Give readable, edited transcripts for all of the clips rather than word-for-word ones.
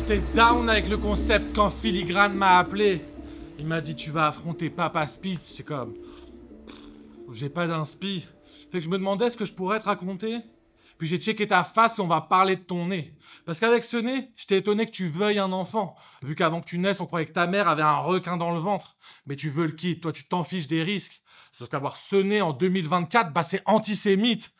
J'étais down avec le concept quand Filigrane m'a appelé. Il m'a dit tu vas affronter Papa Spitz. C'est comme... J'ai pas d'inspi. Fait que je me demandais ce que je pourrais te raconter. Puis j'ai checké ta face et on va parler de ton nez. Parce qu'avec ce nez, j'étais étonné que tu veuilles un enfant. Vu qu'avant que tu naisses, on croyait que ta mère avait un requin dans le ventre. Mais tu veux le kid, toi tu t'en fiches des risques. Sauf qu'avoir ce nez en 2024, bah c'est antisémite.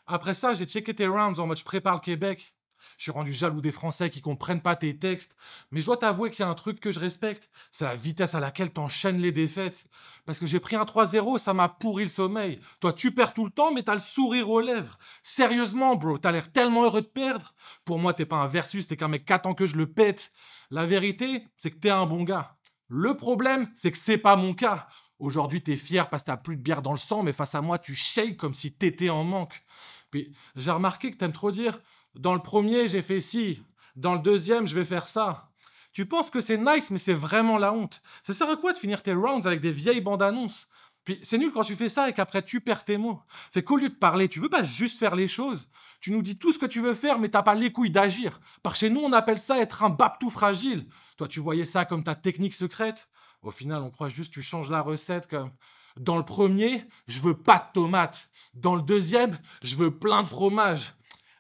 Après ça, j'ai checké tes rounds en mode je prépare le Québec. Je suis rendu jaloux des Français qui comprennent pas tes textes. Mais je dois t'avouer qu'il y a un truc que je respecte. C'est la vitesse à laquelle t'enchaînes les défaites. Parce que j'ai pris un 3-0, ça m'a pourri le sommeil. Toi, tu perds tout le temps, mais t'as le sourire aux lèvres. Sérieusement, bro, t'as l'air tellement heureux de perdre. Pour moi, t'es pas un versus, t'es qu'un mec qui attend que je le pète. La vérité, c'est que t'es un bon gars. Le problème, c'est que c'est pas mon cas. Aujourd'hui, t'es fier parce que t'as plus de bière dans le sang, mais face à moi, tu shakes comme si t'étais en manque. Puis, j'ai remarqué que t'aimes trop dire dans le premier, j'ai fait ci. Dans le deuxième, je vais faire ça. Tu penses que c'est nice, mais c'est vraiment la honte. Ça sert à quoi de finir tes rounds avec des vieilles bandes annonces? Puis c'est nul quand tu fais ça et qu'après tu perds tes mots. Fait qu'au lieu de parler, tu veux pas juste faire les choses. Tu nous dis tout ce que tu veux faire, mais t'as pas les couilles d'agir. Par chez nous, on appelle ça être un baptou fragile. Toi, tu voyais ça comme ta technique secrète. Au final, on croit juste que tu changes la recette comme... Dans le premier, je veux pas de tomates. Dans le deuxième, je veux plein de fromage.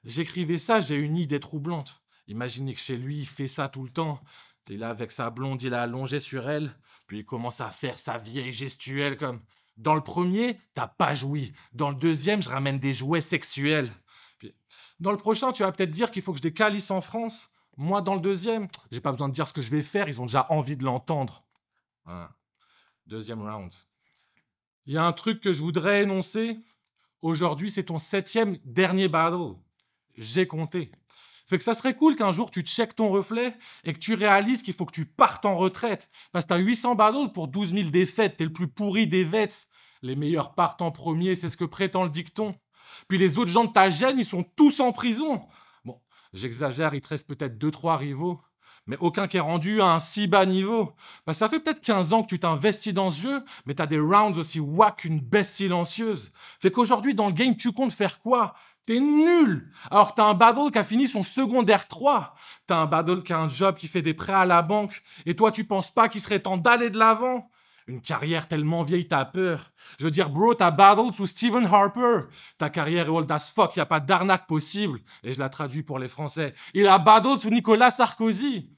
J'écrivais ça, j'ai une idée troublante. Imaginez que chez lui, il fait ça tout le temps. Et là, avec sa blonde, il a allongé sur elle. Puis il commence à faire sa vieille gestuelle comme... Dans le premier, t'as pas joui. Dans le deuxième, je ramène des jouets sexuels. Puis, dans le prochain, tu vas peut-être dire qu'il faut que je décalisse en France. Moi, dans le deuxième, j'ai pas besoin de dire ce que je vais faire, ils ont déjà envie de l'entendre. Voilà. Deuxième round. Il y a un truc que je voudrais énoncer. Aujourd'hui, c'est ton 7e dernier battle. J'ai compté. Fait que ça serait cool qu'un jour tu checkes ton reflet et que tu réalises qu'il faut que tu partes en retraite. Parce que t'as 800 battles pour 12 000 défaites. T'es le plus pourri des vets. Les meilleurs partent en premier, c'est ce que prétend le dicton. Puis les autres gens de ta gêne, ils sont tous en prison. Bon, j'exagère, il te reste peut-être 2-3 rivaux. Mais aucun qui est rendu à un si bas niveau. Bah, ça fait peut-être 15 ans que tu t'investis dans ce jeu, mais t'as des rounds aussi wack qu'une baisse silencieuse. Fait qu'aujourd'hui, dans le game, tu comptes faire quoi? T'es nul! Alors que t'as un battle qui a fini son secondaire 3. T'as un battle qui a un job qui fait des prêts à la banque. Et toi, tu penses pas qu'il serait temps d'aller de l'avant? Une carrière tellement vieille, t'as peur. Je veux dire, bro, t'as battle sous Stephen Harper. Ta carrière est old as fuck, y a pas d'arnaque possible. Et je la traduis pour les Français. Il a battle sous Nicolas Sarkozy.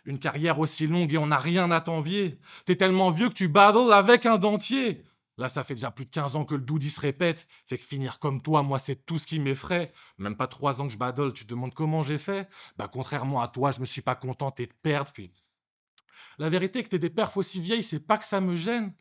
Une carrière aussi longue et on n'a rien à t'envier. T'es tellement vieux que tu battles avec un dentier. Là, ça fait déjà plus de 15 ans que le doudis se répète. Fait que finir comme toi, moi, c'est tout ce qui m'effraie. Même pas 3 ans que je battle, tu te demandes comment j'ai fait? Bah, contrairement à toi, je me suis pas contenté de perdre, puis... La vérité, que t'aies des perfs aussi vieilles, c'est pas que ça me gêne.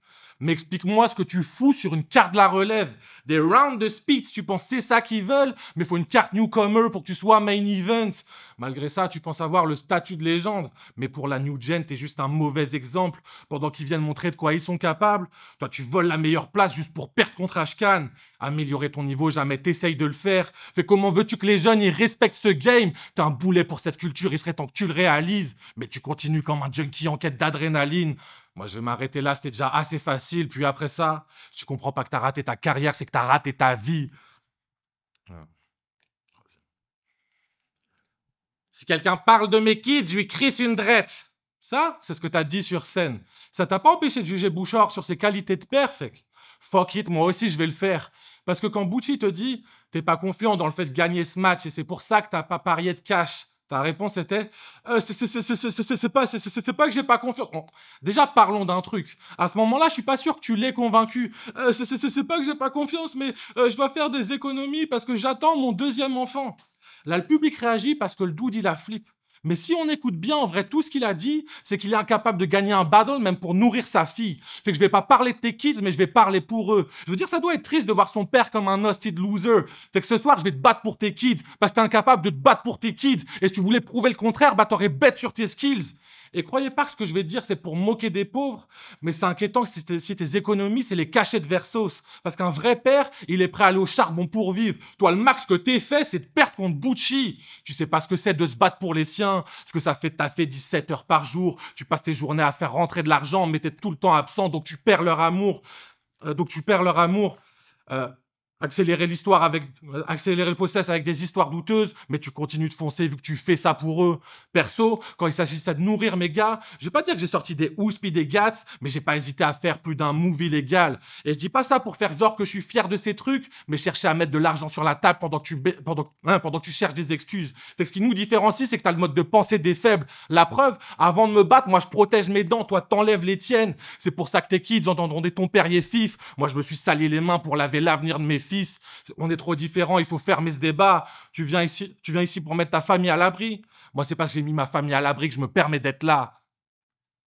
Mais explique-moi ce que tu fous sur une carte de la relève. Des rounds de speeds, tu penses c'est ça qu'ils veulent, mais faut une carte newcomer pour que tu sois main event. Malgré ça, tu penses avoir le statut de légende. Mais pour la new gen, t'es juste un mauvais exemple. Pendant qu'ils viennent montrer de quoi ils sont capables, toi tu voles la meilleure place juste pour perdre contre Ashkan. Améliorer ton niveau, jamais t'essayes de le faire. Fait comment veux-tu que les jeunes ils respectent ce game? T'es un boulet pour cette culture, il serait temps que tu le réalises. Mais tu continues comme un junkie en quête d'adrénaline. Moi, je vais m'arrêter là, c'était déjà assez facile. Puis après ça, si tu comprends pas que t'as raté ta carrière, c'est que t'as raté ta vie. Voilà. Si quelqu'un parle de mes kids, je lui crisse une drette. Ça, c'est ce que t'as dit sur scène. Ça t'a pas empêché de juger Bouchard sur ses qualités de père, fait que fuck it, moi aussi je vais le faire. Parce que quand Bouchy te dit, t'es pas confiant dans le fait de gagner ce match et c'est pour ça que t'as pas parié de cash, ta réponse était c'est pas que j'ai pas confiance. Bon, déjà, parlons d'un truc. À ce moment-là, je suis pas sûr que tu l'aies convaincu. C'est pas que j'ai pas confiance, mais je dois faire des économies parce que j'attends mon deuxième enfant. Là, le public réagit parce que le dude, il a flip. Mais si on écoute bien, en vrai, tout ce qu'il a dit, c'est qu'il est incapable de gagner un battle même pour nourrir sa fille. Fait que je vais pas parler de tes kids, mais je vais parler pour eux. Je veux dire, ça doit être triste de voir son père comme un hostie de loser. Fait que ce soir, je vais te battre pour tes kids, parce que t'es incapable de te battre pour tes kids. Et si tu voulais prouver le contraire, bah t'aurais bête sur tes skills. Et croyez pas que ce que je vais te dire, c'est pour moquer des pauvres, mais c'est inquiétant que si tes économies, c'est les cachets de Versos. Parce qu'un vrai père, il est prêt à aller au charbon pour vivre. Toi, le max que t'es fait, c'est de perdre contre Bucci. Tu sais pas ce que c'est de se battre pour les siens, ce que ça fait de taffer 17 heures par jour. Tu passes tes journées à faire rentrer de l'argent, mais t'es tout le temps absent, donc tu perds leur amour. Euh, accélérer l'histoire avec, accélérer le process avec des histoires douteuses, mais tu continues de foncer vu que tu fais ça pour eux. Perso, quand il s'agissait de nourrir mes gars, je vais pas dire que j'ai sorti des Ousp puis des Gats, mais j'ai pas hésité à faire plus d'un movie légal. Et je dis pas ça pour faire genre que je suis fier de ces trucs, mais chercher à mettre de l'argent sur la table pendant que tu cherches des excuses. Fait que ce qui nous différencie, c'est que t'as le mode de pensée des faibles. La preuve, avant de me battre, moi je protège mes dents, toi t'enlèves les tiennes. C'est pour ça que tes kids entendront des ton père y est fif. Moi je me suis sali les mains pour laver l'avenir de mes fils. On est trop différents, il faut fermer ce débat. Tu viens ici pour mettre ta famille à l'abri. Moi, c'est parce que j'ai mis ma famille à l'abri que je me permets d'être là.